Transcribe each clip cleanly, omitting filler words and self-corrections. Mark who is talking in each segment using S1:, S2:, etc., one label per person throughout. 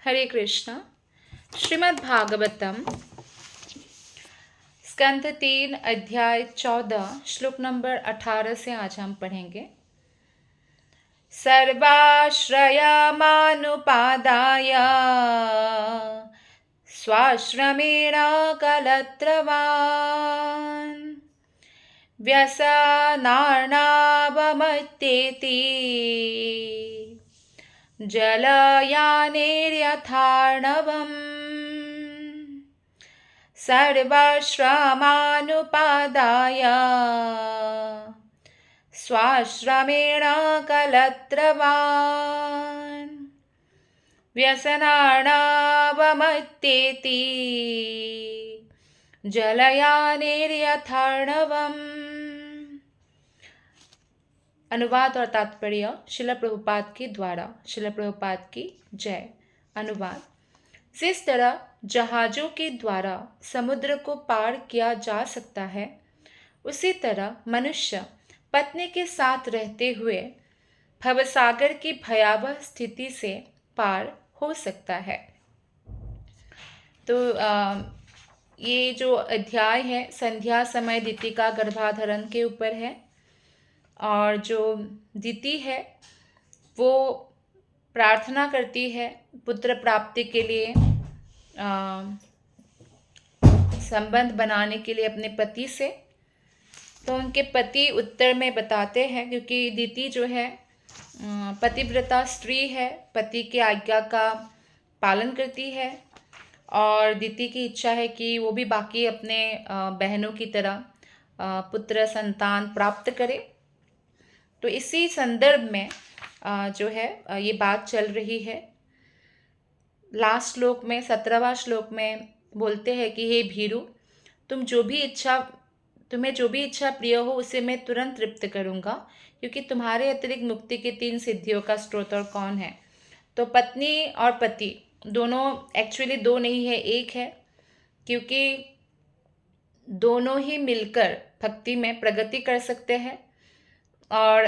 S1: हरे कृष्णा। श्रीमद् भागवतम स्कंध 3 अध्याय 14 श्लोक नंबर 18 से आज हम पढ़ेंगे। सर्वाश्रयमानुपादाय स्वाश्रमेण कलत्रवान् व्यसनार्णवमत्येति जलयानेर्यथार्णवम् सर्वाश्रमानुपादाय स्वाश्रमेण कलत्रवान् व्यसनार्णवमत्येति जलयानेर्यथार्णवम्। अनुवाद और तात्पर्य शिला प्रभुपाद के द्वारा। शिला प्रभुपाद की जय। अनुवाद। जिस तरह जहाजों के द्वारा समुद्र को पार किया जा सकता है, उसी तरह मनुष्य पत्नी के साथ रहते हुए भवसागर की भयावह स्थिति से पार हो सकता है। तो ये जो अध्याय है संध्या समय दिति का गर्भाधारण के ऊपर है, और जो दिति है वो प्रार्थना करती है पुत्र प्राप्ति के लिए, संबंध बनाने के लिए अपने पति से। तो उनके पति उत्तर में बताते हैं, क्योंकि दिति जो है पतिव्रता स्त्री है, पति की आज्ञा का पालन करती है, और दिति की इच्छा है कि वो भी बाकी अपने बहनों की तरह पुत्र संतान प्राप्त करे। तो इसी संदर्भ में जो है ये बात चल रही है। लास्ट श्लोक में 17वां श्लोक में बोलते हैं कि हे भीरु, तुम्हें जो भी इच्छा प्रिय हो उसे मैं तुरंत तृप्त करूँगा, क्योंकि तुम्हारे अतिरिक्त मुक्ति की 3 सिद्धियों का स्रोत और कौन है। तो पत्नी और पति दोनों एक्चुअली 2 नहीं है, 1 है, क्योंकि दोनों ही मिलकर भक्ति में प्रगति कर सकते हैं। और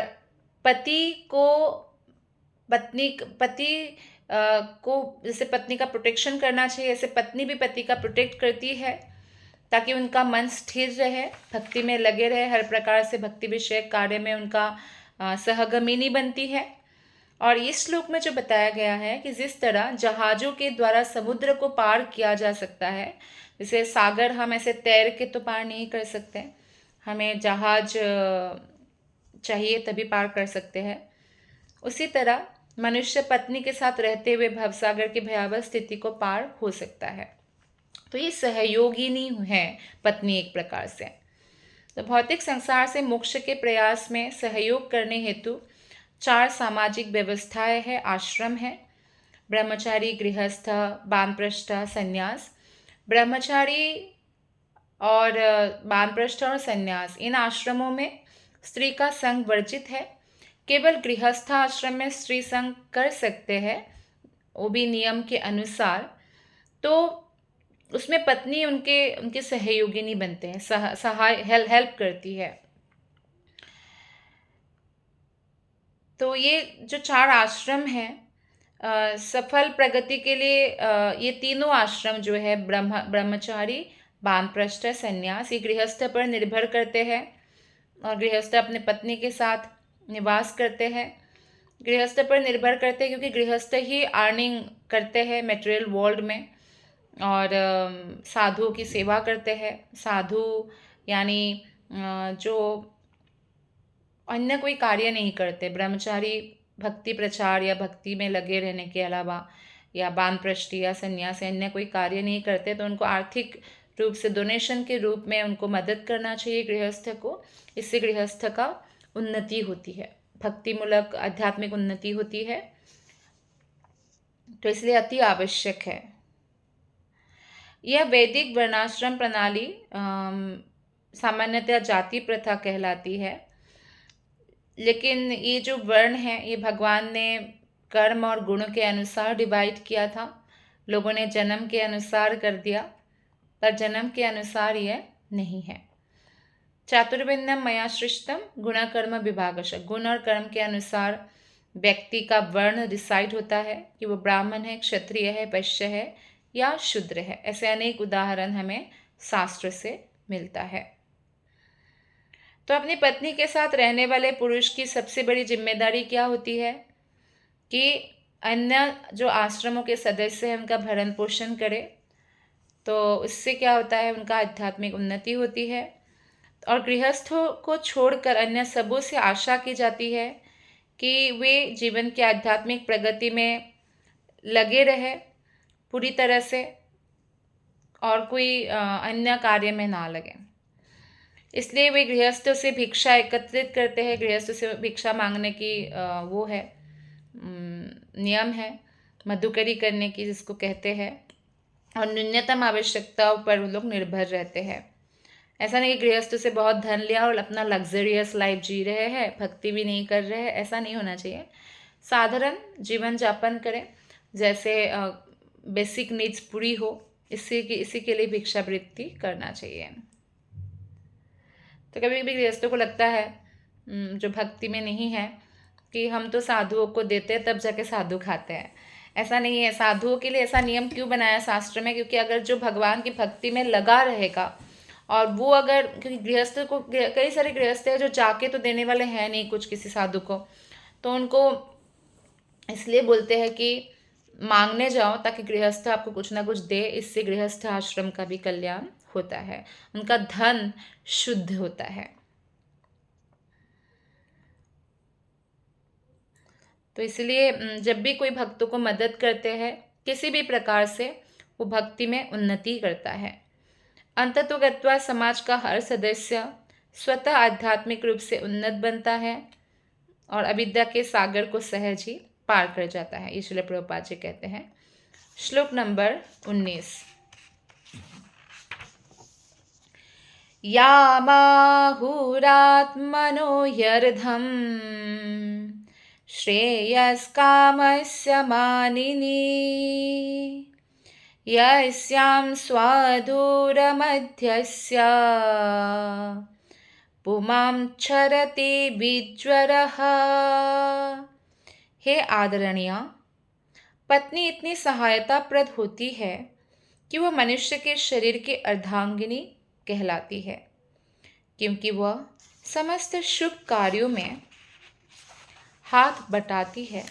S1: पति को जैसे पत्नी का प्रोटेक्शन करना चाहिए, ऐसे पत्नी भी पति का प्रोटेक्ट करती है, ताकि उनका मन स्थिर रहे, भक्ति में लगे रहे, हर प्रकार से भक्ति विषयक कार्य में उनका सहगमिनी बनती है। और इस श्लोक में जो बताया गया है कि जिस तरह जहाज़ों के द्वारा समुद्र को पार किया जा सकता है, जैसे सागर हम ऐसे तैर के तो पार नहीं कर सकते, हमें जहाज चाहिए तभी पार कर सकते हैं, उसी तरह मनुष्य पत्नी के साथ रहते हुए भवसागर की भयावह स्थिति को पार हो सकता है। तो ये सहयोगिनी है पत्नी एक प्रकार से। तो भौतिक संसार से मोक्ष के प्रयास में सहयोग करने हेतु 4 सामाजिक व्यवस्थाएं हैं। आश्रम है, ब्रह्मचारी, गृहस्थ, वानप्रस्थ, संन्यास। ब्रह्मचारी और वानप्रस्थ और संन्यास, इन आश्रमों में स्त्री का संग वर्जित है। केवल गृहस्थ आश्रम में स्त्री संग कर सकते हैं, वो भी नियम के अनुसार। तो उसमें पत्नी उनके सहयोगिनी बनते हैं, हेल्प करती है। तो ये जो 4 आश्रम हैं सफल प्रगति के लिए, ये तीनों आश्रम जो है ब्रह्मचारी, वानप्रस्थ, संन्यास, ये गृहस्थ पर निर्भर करते हैं, और गृहस्थ अपने पत्नी के साथ निवास करते हैं। गृहस्थ पर निर्भर करते हैं क्योंकि गृहस्थ ही अर्निंग करते हैं मटेरियल वर्ल्ड में, और साधुओं की सेवा करते हैं। साधु यानी जो अन्य कोई कार्य नहीं करते। ब्रह्मचारी भक्ति प्रचार या भक्ति में लगे रहने के अलावा, या वानप्रस्थ या संन्यास अन्य कोई कार्य नहीं करते, तो उनको आर्थिक रूप से डोनेशन के रूप में उनको मदद करना चाहिए गृहस्थ को। इससे गृहस्थ का उन्नति होती है, भक्तिमूलक आध्यात्मिक उन्नति होती है। तो इसलिए अति आवश्यक है। यह वैदिक वर्णाश्रम प्रणाली सामान्यतः जाति प्रथा कहलाती है, लेकिन ये जो वर्ण है ये भगवान ने कर्म और गुण के अनुसार डिवाइड किया था। लोगों ने जन्म के अनुसार कर दिया, पर जन्म के अनुसार यह नहीं है। चातुर्विण्यम मया सृष्टम गुण कर्म विभागश, गुण और कर्म के अनुसार व्यक्ति का वर्ण डिसाइड होता है कि वो ब्राह्मण है, क्षत्रिय है, वैश्य है या शूद्र है। ऐसे अनेक उदाहरण हमें शास्त्र से मिलता है। तो अपनी पत्नी के साथ रहने वाले पुरुष की सबसे बड़ी जिम्मेदारी क्या होती है कि अन्य जो आश्रमों के सदस्य हैं उनका भरण पोषण करे। तो इससे क्या होता है, उनका आध्यात्मिक उन्नति होती है। और गृहस्थों को छोड़कर अन्य सबों से आशा की जाती है कि वे जीवन की आध्यात्मिक प्रगति में लगे रहे पूरी तरह से और कोई अन्य कार्य में ना लगे। इसलिए वे गृहस्थों से भिक्षा एकत्रित करते हैं। गृहस्थों से भिक्षा मांगने की वो है नियम है, मधुकरी करने की जिसको कहते हैं। और न्यूनतम आवश्यकताओं पर वो लोग निर्भर रहते हैं। ऐसा नहीं कि गृहस्थों से बहुत धन लिया और अपना लग्जरियस लाइफ जी रहे हैं, भक्ति भी नहीं कर रहे हैं, ऐसा नहीं होना चाहिए। साधारण जीवन यापन करें, जैसे बेसिक नीड्स पूरी हो, इसी के लिए भिक्षावृत्ति करना चाहिए। तो कभी कभी गृहस्थों को लगता है जो भक्ति में नहीं है कि हम तो साधुओं को देते हैं तब जाके साधु खाते हैं। ऐसा नहीं है। साधुओं के लिए ऐसा नियम क्यों बनाया शास्त्र में? क्योंकि अगर जो भगवान की भक्ति में लगा रहेगा और वो अगर, क्योंकि गृहस्थ को, कई सारे गृहस्थ हैं जो जाके तो देने वाले हैं नहीं कुछ किसी साधु को, तो उनको इसलिए बोलते हैं कि मांगने जाओ ताकि गृहस्थ आपको कुछ ना कुछ दे। इससे गृहस्थ आश्रम का भी कल्याण होता है, उनका धन शुद्ध होता है। तो इसलिए जब भी कोई भक्तों को मदद करते हैं किसी भी प्रकार से, वो भक्ति में उन्नति करता है। अंततोगत्वा समाज का हर सदस्य स्वतः आध्यात्मिक रूप से उन्नत बनता है और अविद्या के सागर को सहज ही पार कर जाता है। ये श्रील प्रभुपाद जी कहते हैं। श्लोक नंबर 19। यामाहुरात्मनो ह्यर्धम् श्रेयस्कामस्य मानिनी यस्यां स्वाधूरमध्यस्य पुमां क्षरति विज्वरः। हे आदरणीय, पत्नी इतनी सहायताप्रद होती है कि वह मनुष्य के शरीर की अर्धांगिनी कहलाती है, क्योंकि वह समस्त शुभ कार्यों में हाथ बटाती है।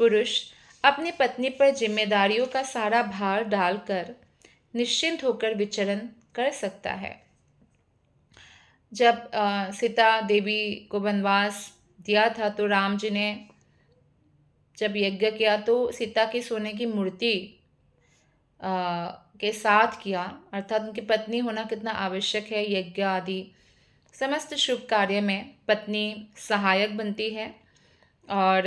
S1: पुरुष अपनी पत्नी पर जिम्मेदारियों का सारा भार डालकर निश्चिंत होकर विचरण कर सकता है। जब सीता देवी को वनवास दिया था तो राम जी ने जब यज्ञ किया तो सीता की सोने की मूर्ति के साथ किया, अर्थात उनकी पत्नी होना कितना आवश्यक है। यज्ञ आदि समस्त शुभ कार्य में पत्नी सहायक बनती है। और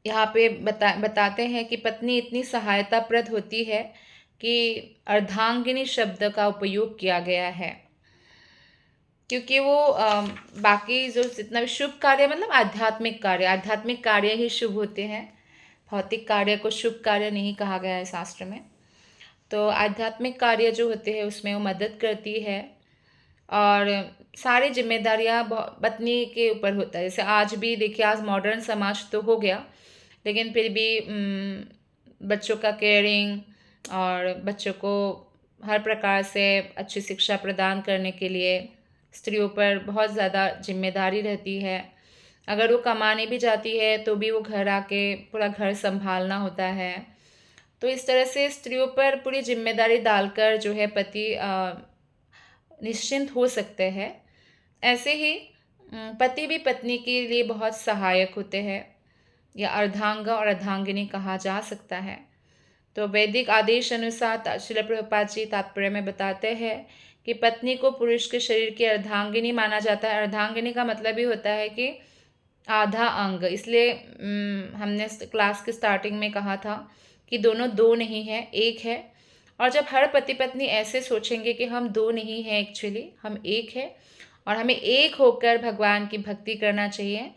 S1: यहाँ पे बताते हैं कि पत्नी इतनी सहायताप्रद होती है कि अर्धांगिनी शब्द का उपयोग किया गया है, क्योंकि वो बाकी जो जितना भी शुभ कार्य, मतलब आध्यात्मिक कार्य ही शुभ होते हैं। भौतिक कार्य को शुभ कार्य नहीं कहा गया है शास्त्र में। तो आध्यात्मिक कार्य जो होते हैं उसमें वो मदद करती है और सारी जिम्मेदारियां पत्नी के ऊपर होता है। जैसे आज भी देखिए, आज मॉडर्न समाज तो हो गया, लेकिन फिर भी बच्चों का केयरिंग और बच्चों को हर प्रकार से अच्छी शिक्षा प्रदान करने के लिए स्त्रियों पर बहुत ज़्यादा जिम्मेदारी रहती है। अगर वो कमाने भी जाती है तो भी वो घर आके पूरा घर संभालना होता है। तो इस तरह से स्त्रियों पर पूरी जिम्मेदारी डालकर जो है पति निश्चिंत हो सकते हैं। ऐसे ही पति भी पत्नी के लिए बहुत सहायक होते हैं, या अर्धांगा और अर्धांगिनी कहा जा सकता है। तो वैदिक आदेश अनुसार श्रील प्रभुपाद जी तात्पर्य में बताते हैं कि पत्नी को पुरुष के शरीर की अर्धांगिनी माना जाता है। अर्धांगिनी का मतलब ही होता है कि आधा अंग। इसलिए हमने क्लास के स्टार्टिंग में कहा था कि दोनों दो नहीं है, एक है। और जब हर पति पत्नी ऐसे सोचेंगे कि हम दो नहीं हैं, एक्चुअली हम एक है और हमें एक होकर भगवान की भक्ति करना चाहिए,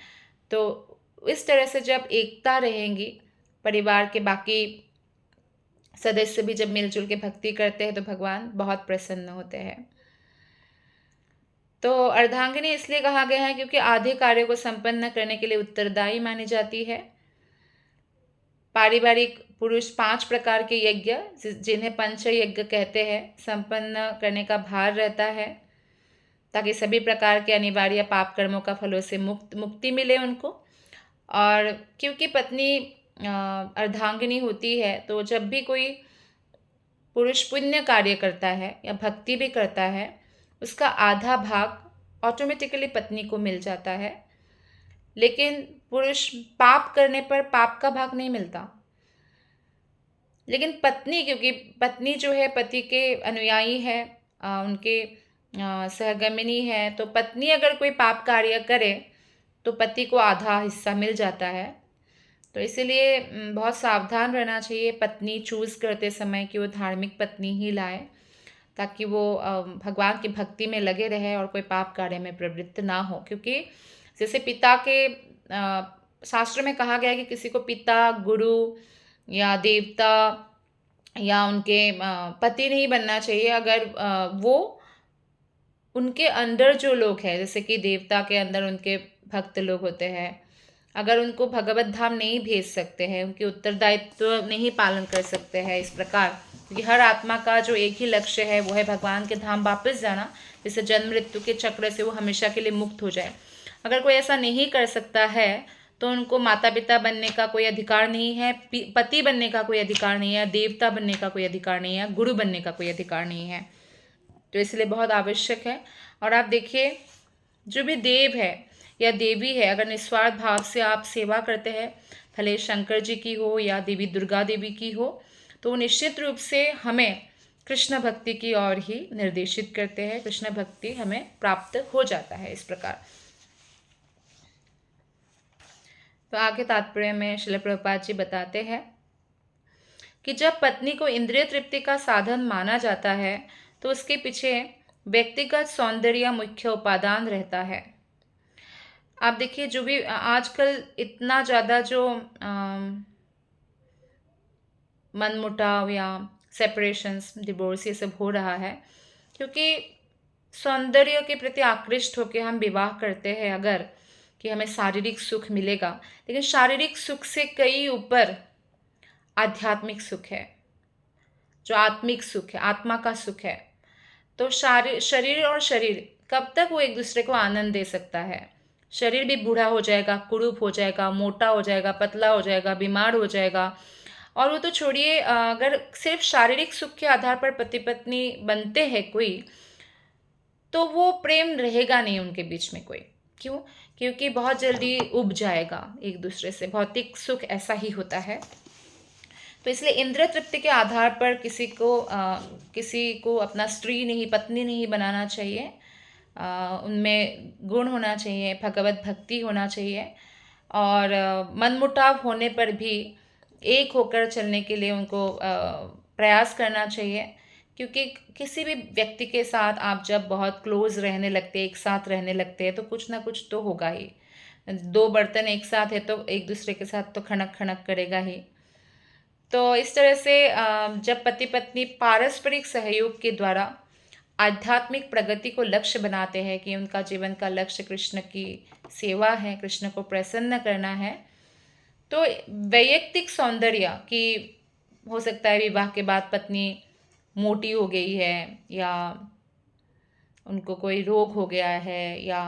S1: तो इस तरह से जब एकता रहेंगी, परिवार के बाकी सदस्य भी जब मिलजुल के भक्ति करते हैं तो भगवान बहुत प्रसन्न होते हैं। तो अर्धांगिनी इसलिए कहा गया है क्योंकि आधे कार्यों को संपन्न करने के लिए उत्तरदायी मानी जाती है। पारिवारिक पुरुष 5 प्रकार के यज्ञ जिन्हें पंच यज्ञ कहते हैं संपन्न करने का भार रहता है, ताकि सभी प्रकार के अनिवार्य पाप कर्मों का फलों से मुक्ति मिले उनको। और क्योंकि पत्नी अर्धांगिनी होती है, तो जब भी कोई पुरुष पुण्य कार्य करता है या भक्ति भी करता है, उसका आधा भाग ऑटोमेटिकली पत्नी को मिल जाता है। लेकिन पुरुष पाप करने पर पाप का भाग नहीं मिलता। लेकिन पत्नी, क्योंकि पत्नी जो है पति के अनुयायी है, उनके सहगमिनी है, तो पत्नी अगर कोई पाप कार्य करे तो पति को आधा हिस्सा मिल जाता है। तो इसीलिए बहुत सावधान रहना चाहिए पत्नी चूज़ करते समय कि वो धार्मिक पत्नी ही लाए, ताकि वो भगवान की भक्ति में लगे रहे और कोई पाप कार्य में प्रवृत्त ना हो। क्योंकि जैसे पिता के शास्त्र में कहा गया है कि किसी को पिता, गुरु या देवता या उनके पति नहीं बनना चाहिए अगर वो उनके अंदर जो लोग हैं, जैसे कि देवता के अंदर उनके भक्त लोग होते हैं, अगर उनको भगवत धाम नहीं भेज सकते हैं, उनके उत्तरदायित्व नहीं पालन कर सकते हैं इस प्रकार, क्योंकि हर आत्मा का जो एक ही लक्ष्य है वो है भगवान के धाम वापस जाना, जिससे जन्म मृत्यु के चक्र से वो हमेशा के लिए मुक्त हो जाए। अगर कोई ऐसा नहीं कर सकता है तो उनको माता पिता बनने का कोई अधिकार नहीं है, पति बनने का कोई अधिकार नहीं है, देवता बनने का कोई अधिकार नहीं है, गुरु बनने का कोई अधिकार नहीं है। तो इसलिए बहुत आवश्यक है। और आप देखिए, जो भी देव है या देवी है, अगर निस्वार्थ भाव से आप सेवा करते हैं, भले शंकर जी की हो या देवी दुर्गा देवी की हो, तो निश्चित रूप से हमें कृष्ण भक्ति की ओर ही निर्देशित करते हैं। कृष्ण भक्ति हमें प्राप्त हो जाता है इस प्रकार। तो आगे तात्पर्य में श्रील प्रभुपाद जी बताते हैं कि जब पत्नी को इंद्रिय तृप्ति का साधन माना जाता है तो उसके पीछे व्यक्तिगत सौंदर्य मुख्य उपादान रहता है। आप देखिए, जो भी आजकल इतना ज़्यादा जो मनमुटाव या सेपरेशंस, डिवोर्स ये सब हो रहा है, क्योंकि सौंदर्य के प्रति आकृष्ट होकर हम विवाह करते हैं अगर, कि हमें शारीरिक सुख मिलेगा। लेकिन शारीरिक सुख से कई ऊपर आध्यात्मिक सुख है, जो आत्मिक सुख है, आत्मा का सुख है। तो शरीर और शरीर कब तक वो एक दूसरे को आनंद दे सकता है? शरीर भी बूढ़ा हो जाएगा, कुरूप हो जाएगा, मोटा हो जाएगा, पतला हो जाएगा, बीमार हो जाएगा। और वो तो छोड़िए, अगर सिर्फ शारीरिक सुख के आधार पर पति पत्नी बनते हैं कोई, तो वो प्रेम रहेगा नहीं उनके बीच में कोई। क्यों? क्योंकि बहुत जल्दी उब जाएगा एक दूसरे से। भौतिक सुख ऐसा ही होता है। तो इसलिए इंद्रिय तृप्ति के आधार पर किसी को अपना स्त्री नहीं, पत्नी नहीं बनाना चाहिए। उनमें गुण होना चाहिए, भगवत भक्ति होना चाहिए, और मनमुटाव होने पर भी एक होकर चलने के लिए उनको प्रयास करना चाहिए। क्योंकि किसी भी व्यक्ति के साथ आप जब बहुत क्लोज रहने लगते हैं, एक साथ रहने लगते हैं, तो कुछ ना कुछ तो होगा ही। 2 बर्तन एक साथ है तो एक दूसरे के साथ तो खनक खनक करेगा ही। तो इस तरह से जब पति पत्नी पारस्परिक सहयोग के द्वारा आध्यात्मिक प्रगति को लक्ष्य बनाते हैं, कि उनका जीवन का लक्ष्य कृष्ण की सेवा है, कृष्ण को प्रसन्न करना है, तो वैयक्तिक सौंदर्य की, हो सकता है विवाह के बाद पत्नी मोटी हो गई है या उनको कोई रोग हो गया है या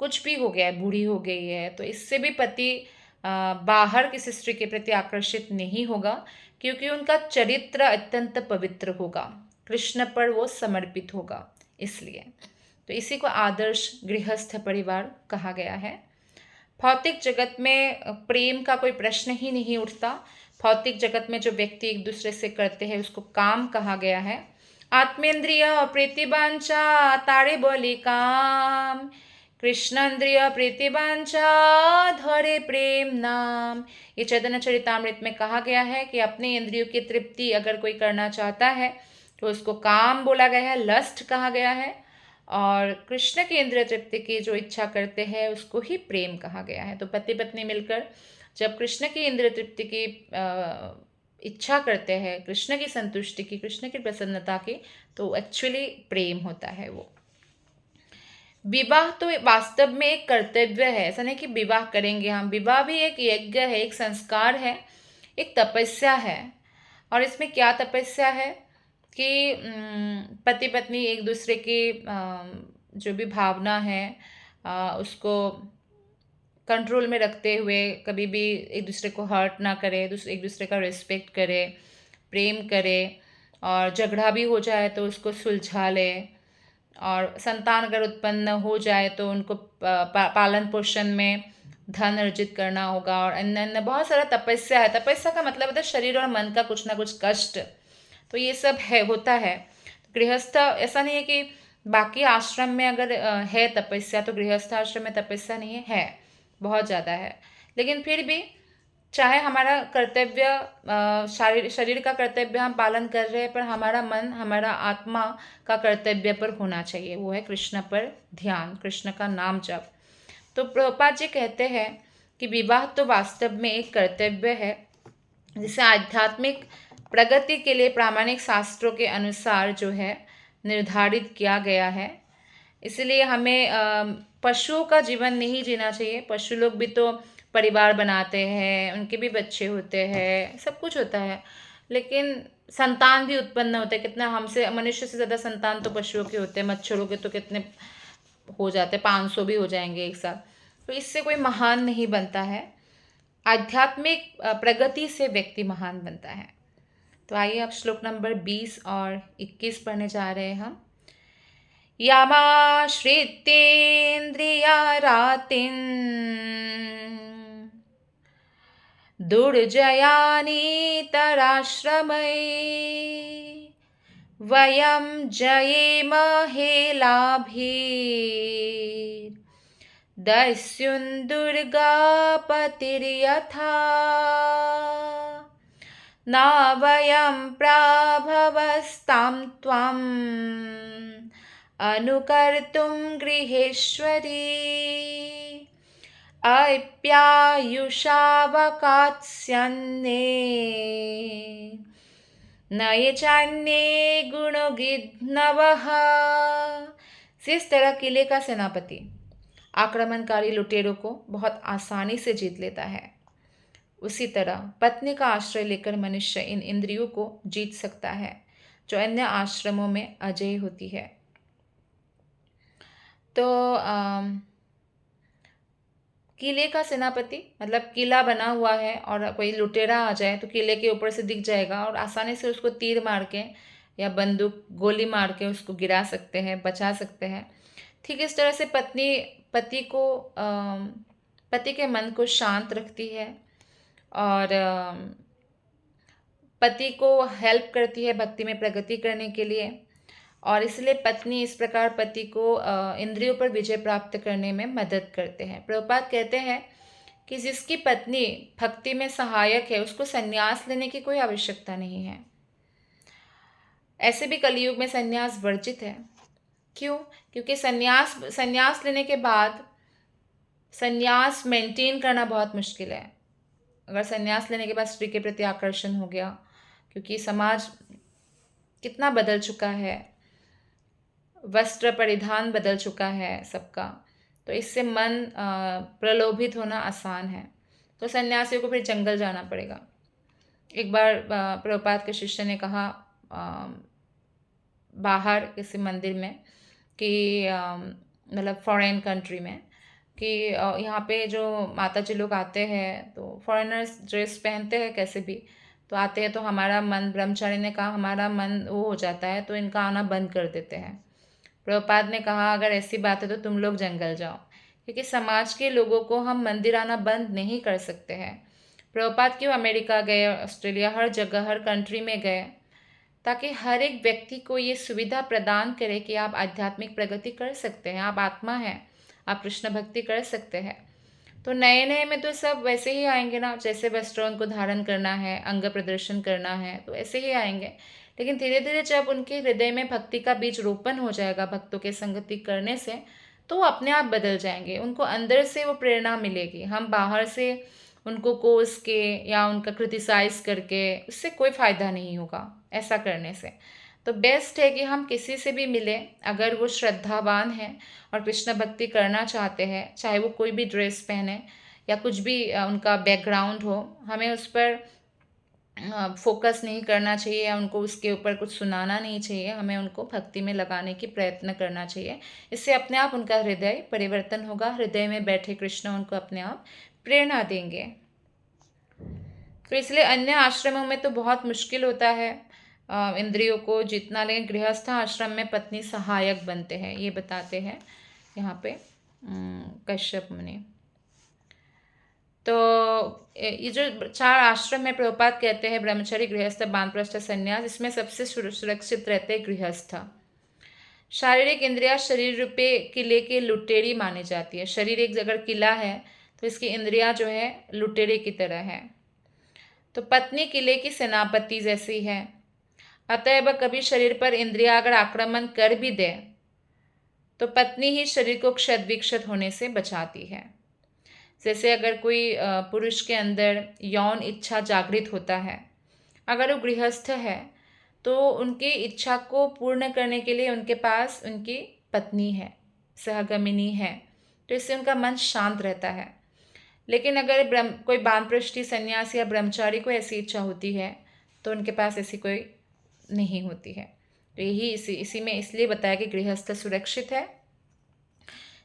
S1: कुछ भी हो गया है, बूढ़ी हो गई है, तो इससे भी पति बाहर किसी स्त्री के प्रति आकर्षित नहीं होगा, क्योंकि उनका चरित्र अत्यंत पवित्र होगा, कृष्ण पर वो समर्पित होगा। इसलिए तो इसी को आदर्श गृहस्थ परिवार कहा गया है। भौतिक जगत में प्रेम का कोई प्रश्न ही नहीं उठता। भौतिक जगत में जो व्यक्ति एक दूसरे से करते हैं उसको काम कहा गया है। आत्मेंद्रिय प्रीतिवांछा तारे बोली काम, कृष्णेंद्रिय प्रीतिवांछा धरे प्रेम नाम। ये चैतन्य चरितामृत में कहा गया है कि अपने इंद्रियों की तृप्ति अगर कोई करना चाहता है तो उसको काम बोला गया है, लस्ट कहा गया है, और कृष्ण की इंद्रिय तृप्ति की जो इच्छा करते हैं उसको ही प्रेम कहा गया है। तो पति पत्नी मिलकर जब कृष्ण की इंद्रिय तृप्ति की इच्छा करते हैं, कृष्ण की संतुष्टि की, कृष्ण की प्रसन्नता की, तो एक्चुअली प्रेम होता है वो। विवाह तो वास्तव में एक कर्तव्य है, ऐसा नहीं कि विवाह करेंगे हम। विवाह भी एक यज्ञ है, एक संस्कार है, एक तपस्या है। और इसमें क्या तपस्या है कि पति पत्नी एक दूसरे की जो भी भावना है उसको कंट्रोल में रखते हुए कभी भी एक दूसरे को हर्ट ना करे, एक दूसरे का रिस्पेक्ट करे, प्रेम करे, और झगड़ा भी हो जाए तो उसको सुलझा ले, और संतान अगर उत्पन्न हो जाए तो उनको पालन पोषण में धन अर्जित करना होगा, और अन्य अन्य बहुत सारा तपस्या है। तपस्या का मतलब होता है शरीर और मन का कुछ ना कुछ कष्ट, तो ये सब है, होता है। गृहस्थ ऐसा नहीं है कि बाकी आश्रम में अगर है तपस्या तो गृहस्थ आश्रम में तपस्या नहीं है, बहुत ज़्यादा है। लेकिन फिर भी चाहे हमारा कर्तव्य शरीर का कर्तव्य हम पालन कर रहे हैं, पर हमारा मन, हमारा आत्मा का कर्तव्य पर होना चाहिए, वो है कृष्ण पर ध्यान, कृष्ण का नाम जप। तो प्रभुपाद जी कहते हैं कि विवाह तो वास्तव में एक कर्तव्य है जिसे आध्यात्मिक प्रगति के लिए प्रामाणिक शास्त्रों के अनुसार जो है निर्धारित किया गया है। इसलिए हमें पशुओं का जीवन नहीं जीना चाहिए। पशु लोग भी तो परिवार बनाते हैं, उनके भी बच्चे होते हैं, सब कुछ होता है, लेकिन संतान भी उत्पन्न होते हैं। कितना हमसे, मनुष्य से ज़्यादा संतान तो पशुओं के होते हैं। मच्छरों के तो कितने हो जाते हैं, 500 भी हो जाएंगे एक साथ। तो इससे कोई महान नहीं बनता है। आध्यात्मिक प्रगति से व्यक्ति महान बनता है। तो आइए अब श्लोक नंबर 20 और 21 पढ़ने जा रहे हैं हम। यमाश्रितेन्द्रियारातिन् दुर्जयानीतराश्रमै वयं जयेम हेलाभिर्दस्युन्दुर्गापतिर्यथा न वयं प्राभवस्तां त्वाम् अनुकर्तुं गृहेश्वरी अप्यायुषावकात्स्यन्ने नये चान्ये गुणगिध्नवः। इस तरह किले का सेनापति आक्रमणकारी लुटेरों को बहुत आसानी से जीत लेता है, उसी तरह पत्नी का आश्रय लेकर मनुष्य इन इंद्रियों को जीत सकता है जो अन्य आश्रमों में अजेय होती है। तो किले का सेनापति मतलब किला बना हुआ है और कोई लुटेरा आ जाए तो किले के ऊपर से दिख जाएगा और आसानी से उसको तीर मार के या बंदूक गोली मार के उसको गिरा सकते हैं, बचा सकते हैं। ठीक इस तरह से पत्नी पति के मन को शांत रखती है और पति को हेल्प करती है भक्ति में प्रगति करने के लिए, और इसलिए पत्नी इस प्रकार पति को इंद्रियों पर विजय प्राप्त करने में मदद करते हैं। प्रभुपाद कहते हैं कि जिसकी पत्नी भक्ति में सहायक है उसको संन्यास लेने की कोई आवश्यकता नहीं है। ऐसे भी कलयुग में संन्यास वर्जित है। क्यों? क्योंकि संन्यास लेने के बाद संन्यास मेंटेन करना बहुत मुश्किल है। अगर संन्यास लेने के बाद स्त्री के प्रति आकर्षण हो गया, क्योंकि समाज कितना बदल चुका है, वस्त्र परिधान बदल चुका है सबका, तो इससे मन प्रलोभित होना आसान है। तो सन्यासियों को फिर जंगल जाना पड़ेगा। एक बार प्रभुपाद के शिष्य ने कहा बाहर किसी मंदिर में कि मतलब फॉरेन कंट्री में कि यहाँ पे जो माता जी लोग आते हैं तो फॉरेनर्स ड्रेस पहनते हैं कैसे भी, तो आते हैं तो हमारा मन, ब्रह्मचारी ने कहा हमारा मन वो हो जाता है तो इनका आना बंद कर देते हैं। प्रभुपाद ने कहा अगर ऐसी बात है तो तुम लोग जंगल जाओ, क्योंकि समाज के लोगों को हम मंदिर आना बंद नहीं कर सकते हैं। प्रभुपाद क्यों अमेरिका गए, ऑस्ट्रेलिया, हर जगह हर कंट्री में गए, ताकि हर एक व्यक्ति को ये सुविधा प्रदान करे कि आप आध्यात्मिक प्रगति कर सकते हैं, आप आत्मा हैं, आप कृष्ण भक्ति कर सकते हैं। तो नए नए में तो सब वैसे ही आएंगे ना, जैसे वस्त्रों को धारण करना है, अंग प्रदर्शन करना है, तो ऐसे ही आएंगे। लेकिन धीरे धीरे जब उनके हृदय में भक्ति का बीज रोपण हो जाएगा भक्तों के संगति करने से, तो वो अपने आप बदल जाएंगे। उनको अंदर से वो प्रेरणा मिलेगी। हम बाहर से उनको कोस के या उनका क्रिटिसाइज करके उससे कोई फ़ायदा नहीं होगा ऐसा करने से। तो बेस्ट है कि हम किसी से भी मिलें, अगर वो श्रद्धावान हैं और कृष्ण भक्ति करना चाहते हैं, चाहे वो कोई भी ड्रेस पहने या कुछ भी उनका बैकग्राउंड हो, हमें उस पर फोकस नहीं करना चाहिए या उनको उसके ऊपर कुछ सुनाना नहीं चाहिए। हमें उनको भक्ति में लगाने की प्रयत्न करना चाहिए। इससे अपने आप उनका हृदय परिवर्तन होगा। हृदय में बैठे कृष्ण उनको अपने आप प्रेरणा देंगे। तो इसलिए अन्य आश्रमों में तो बहुत मुश्किल होता है इंद्रियों को जीतना, लेकिन गृहस्थ आश्रम में पत्नी सहायक बनते हैं, ये बताते हैं यहाँ पे कश्यप मुनि। तो ये जो 4 आश्रम है, प्रभुपाद कहते हैं ब्रह्मचर्य, गृहस्थ, वानप्रस्थ, संन्यास, इसमें सबसे सुरक्षित रहते हैं गृहस्थ। शारीरिक इंद्रिया शरीर रूपे किले की लुटेरी मानी जाती है। शरीर एक अगर किला है तो इसकी इंद्रियां जो है लुटेरे की तरह है। तो पत्नी किले की सेनापति जैसी है। अतएव कभी शरीर पर इंद्रिया अगर आक्रमण कर भी दे तो पत्नी ही शरीर को क्षत विक्षत होने से बचाती है। जैसे अगर कोई पुरुष के अंदर यौन इच्छा जागृत होता है, अगर वो गृहस्थ है तो उनकी इच्छा को पूर्ण करने के लिए उनके पास उनकी पत्नी है, सहगमिनी है, तो इससे उनका मन शांत रहता है। लेकिन अगर कोई वानप्रस्थी सन्यासी या ब्रह्मचारी को ऐसी इच्छा होती है तो उनके पास ऐसी कोई नहीं होती है। तो यही इसी में इसलिए बताया कि गृहस्थ सुरक्षित है।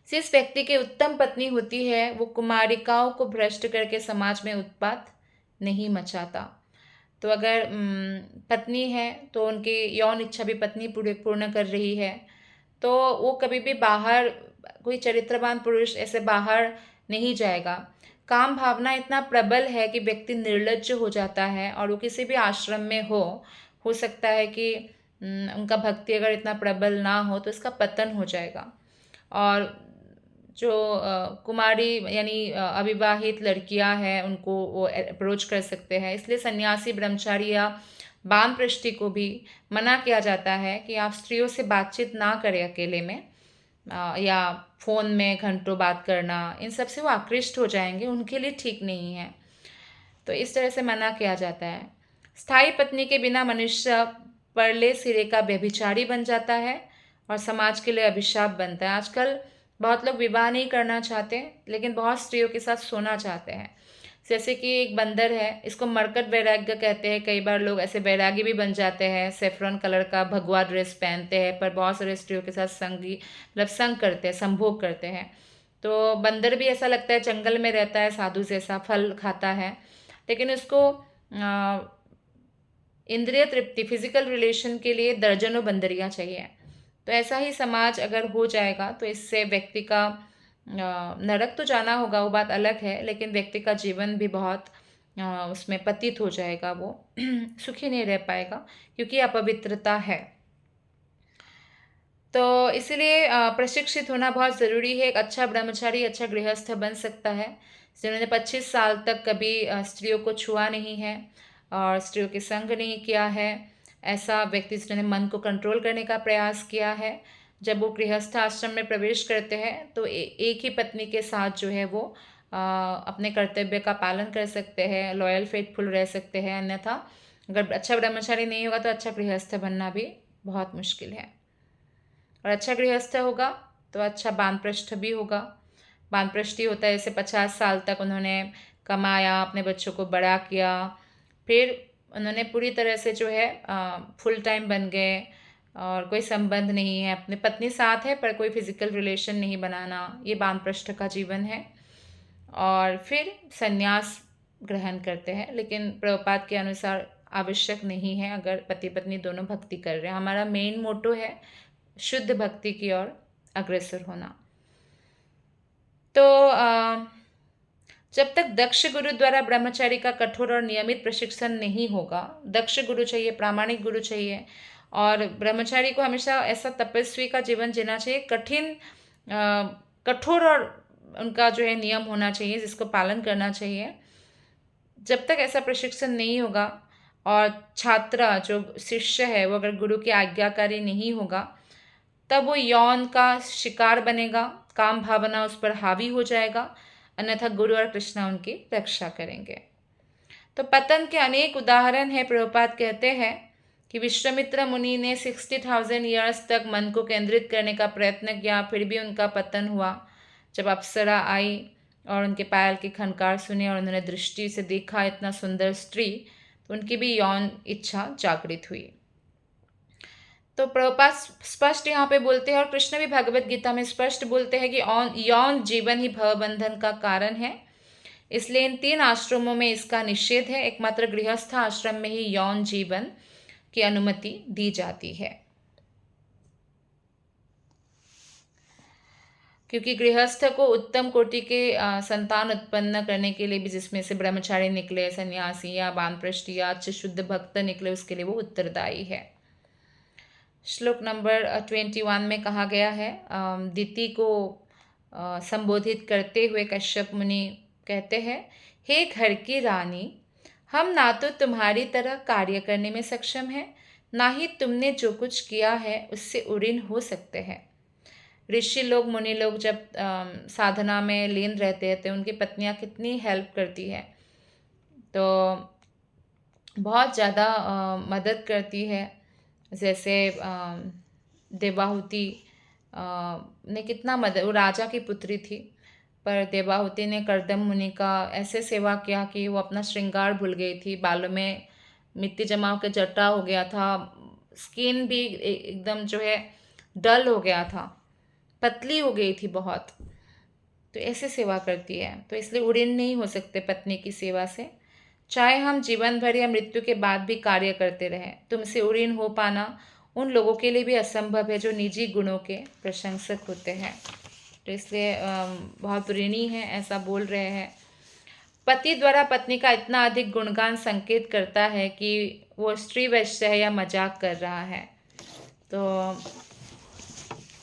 S1: जिस व्यक्ति की उत्तम पत्नी होती है वो कुमारिकाओं को भ्रष्ट करके समाज में उत्पात नहीं मचाता। तो अगर पत्नी है तो उनकी यौन इच्छा भी पत्नी पूर्ण कर रही है, तो वो कभी भी बाहर, कोई चरित्रवान पुरुष ऐसे बाहर नहीं जाएगा। काम भावना इतना प्रबल है कि व्यक्ति निर्लज्ज हो जाता है, और वो किसी भी आश्रम में हो सकता है कि उनका भक्ति अगर इतना प्रबल ना हो तो इसका पतन हो जाएगा। और जो कुमारी यानी अविवाहित लड़कियां हैं उनको वो अप्रोच कर सकते हैं। इसलिए सन्यासी, ब्रह्मचारी या वानप्रस्थी को भी मना किया जाता है कि आप स्त्रियों से बातचीत ना करें अकेले में, या फ़ोन में घंटों बात करना, इन सब से वो आकृष्ट हो जाएंगे, उनके लिए ठीक नहीं है। तो इस तरह से मना किया जाता है। स्थायी पत्नी के बिना मनुष्य परले सिरे का व्यभिचारी बन जाता है और समाज के लिए अभिशाप बनता है। आजकल बहुत लोग विवाह नहीं करना चाहते, लेकिन बहुत स्त्रियों के साथ सोना चाहते हैं। जैसे कि एक बंदर है, इसको मरकट वैराग्य कहते हैं। कई बार लोग ऐसे वैरागी भी बन जाते हैं, सेफ्रॉन कलर का भगवा ड्रेस पहनते हैं, पर बहुत सारे स्त्रियों के साथ संग करते हैं, संभोग करते हैं। तो बंदर भी ऐसा लगता है जंगल में रहता है, साधु जैसा फल खाता है, लेकिन उसको इंद्रिय तृप्ति, फिजिकल रिलेशन के लिए दर्जनों बंदरियां चाहिए। तो ऐसा ही समाज अगर हो जाएगा तो इससे व्यक्ति का नरक तो जाना होगा, वो बात अलग है, लेकिन व्यक्ति का जीवन भी बहुत उसमें पतित हो जाएगा, वो सुखी नहीं रह पाएगा, क्योंकि अपवित्रता है। तो इसलिए प्रशिक्षित होना बहुत ज़रूरी है। एक अच्छा ब्रह्मचारी अच्छा गृहस्थ बन सकता है जिन्होंने 25 साल तक कभी स्त्रियों को छुआ नहीं है और स्त्रियों के संग नहीं किया है। ऐसा व्यक्ति जिन्होंने मन को कंट्रोल करने का प्रयास किया है। जब वो गृहस्थ आश्रम में प्रवेश करते हैं तो एक ही पत्नी के साथ जो है वो अपने कर्तव्य का पालन कर सकते हैं, लॉयल फेथफुल रह सकते हैं। अन्यथा अगर अच्छा ब्रह्मचारी नहीं होगा तो अच्छा गृहस्थ बनना भी बहुत मुश्किल है। और अच्छा गृहस्थ होगा तो अच्छा वानप्रस्थ भी होगा। वानप्रस्थी होता है जैसे 50 साल तक उन्होंने कमाया, अपने बच्चों को बड़ा किया, फिर उन्होंने पूरी तरह से जो है फुल टाइम बन गए और कोई संबंध नहीं है, अपनी पत्नी साथ है पर कोई फिजिकल रिलेशन नहीं बनाना, ये वानप्रस्थ का जीवन है। और फिर संन्यास ग्रहण करते हैं, लेकिन प्रभुपाद के अनुसार आवश्यक नहीं है अगर पति पत्नी दोनों भक्ति कर रहे हैं। हमारा मेन मोटो है शुद्ध भक्ति की ओर अग्रसर होना। तो जब तक दक्ष गुरु द्वारा ब्रह्मचारी का कठोर और नियमित प्रशिक्षण नहीं होगा, दक्ष गुरु चाहिए, प्रामाणिक गुरु चाहिए, और ब्रह्मचारी को हमेशा ऐसा तपस्वी का जीवन जीना चाहिए, कठोर और उनका जो है नियम होना चाहिए जिसको पालन करना चाहिए। जब तक ऐसा प्रशिक्षण नहीं होगा और छात्र जो शिष्य है वो अगर गुरु की आज्ञाकारी नहीं होगा, तब वो यौन का शिकार बनेगा, काम भावना उस पर हावी हो जाएगा, अन्यथा गुरु और कृष्ण उनकी रक्षा करेंगे। तो पतन के अनेक उदाहरण है। प्रभुपाद कहते हैं कि विश्वामित्र मुनि ने 60,000 ईयर्स तक मन को केंद्रित करने का प्रयत्न किया, फिर भी उनका पतन हुआ। जब अप्सरा आई और उनके पायल के खनकार सुने और उन्होंने दृष्टि से देखा इतना सुंदर स्त्री, तो उनकी भी यौन इच्छा जागृत हुई। तो प्रभुपाद स्पष्ट यहाँ पे बोलते हैं, और कृष्ण भी भगवत गीता में स्पष्ट बोलते हैं कि यौन जीवन ही भवबंधन का कारण है। इसलिए इन 3 आश्रमों में इसका निषेध है। एकमात्र गृहस्थ आश्रम में ही यौन जीवन की अनुमति दी जाती है, क्योंकि गृहस्थ को उत्तम कोटि के संतान उत्पन्न करने के लिए भी, जिसमें से ब्रह्मचारी निकले, सन्यासी या वानप्रस्थ या शुद्ध भक्त निकले, उसके लिए वो उत्तरदायी है। श्लोक नंबर 21 में कहा गया है, दिति को संबोधित करते हुए कश्यप मुनि कहते हैं, हे घर की रानी, हम ना तो तुम्हारी तरह कार्य करने में सक्षम हैं, ना ही तुमने जो कुछ किया है उससे उऋण हो सकते हैं। ऋषि लोग, मुनि लोग जब साधना में लीन रहते हैं तो उनकी पत्नियां कितनी हेल्प करती है, तो बहुत ज़्यादा मदद करती है। जैसे देवाहुति ने कितना मदद, वो राजा की पुत्री थी, पर देवाहुति ने कर्दम मुनि का ऐसे सेवा किया कि वो अपना श्रृंगार भूल गई थी। बालों में मिट्टी जमा होकर जटा हो गया था, स्किन भी एकदम जो है डल हो गया था, पतली हो गई थी बहुत। तो ऐसे सेवा करती है, तो इसलिए उऋण नहीं हो सकते पत्नी की सेवा से, चाहे हम जीवन भर या मृत्यु के बाद भी कार्य करते रहें। तुमसे उऋण हो पाना उन लोगों के लिए भी असंभव है जो निजी गुणों के प्रशंसक होते हैं। तो इसलिए बहुत ऋणी है, ऐसा बोल रहे हैं। पति द्वारा पत्नी का इतना अधिक गुणगान संकेत करता है कि वो स्त्री वैश्य है या मजाक कर रहा है। तो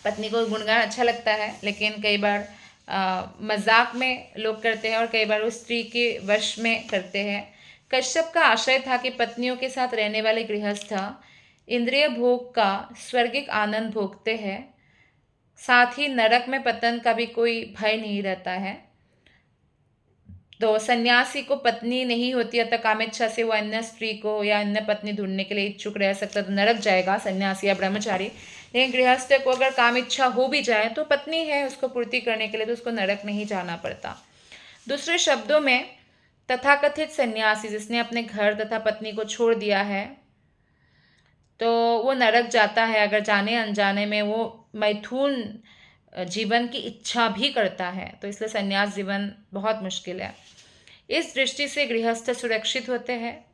S1: पत्नी को गुणगान अच्छा लगता है, लेकिन कई बार मजाक में लोग करते हैं और कई बार वो स्त्री के वश में करते हैं। कश्यप का आशय था कि पत्नियों के साथ रहने वाले गृहस्थ इंद्रिय भोग का स्वर्गिक आनंद भोगते हैं, साथ ही नरक में पतन का भी कोई भय नहीं रहता है। तो सन्यासी को पत्नी नहीं होती है तो कामेच्छा से वो अन्य स्त्री को या अन्य पत्नी ढूंढने के लिए इच्छुक रह सकता, तो नरक जाएगा सन्यासी या ब्रह्मचारी। लेकिन गृहस्थ को अगर काम इच्छा हो भी जाए तो पत्नी है उसको पूर्ति करने के लिए, तो उसको नरक नहीं जाना पड़ता। दूसरे शब्दों में तथाकथित सन्यासी जिसने अपने घर तथा पत्नी को छोड़ दिया है, तो वो नरक जाता है अगर जाने अनजाने में वो मैथुन जीवन की इच्छा भी करता है। तो इसलिए सन्यास जीवन बहुत मुश्किल है। इस दृष्टि से गृहस्थ सुरक्षित होते हैं।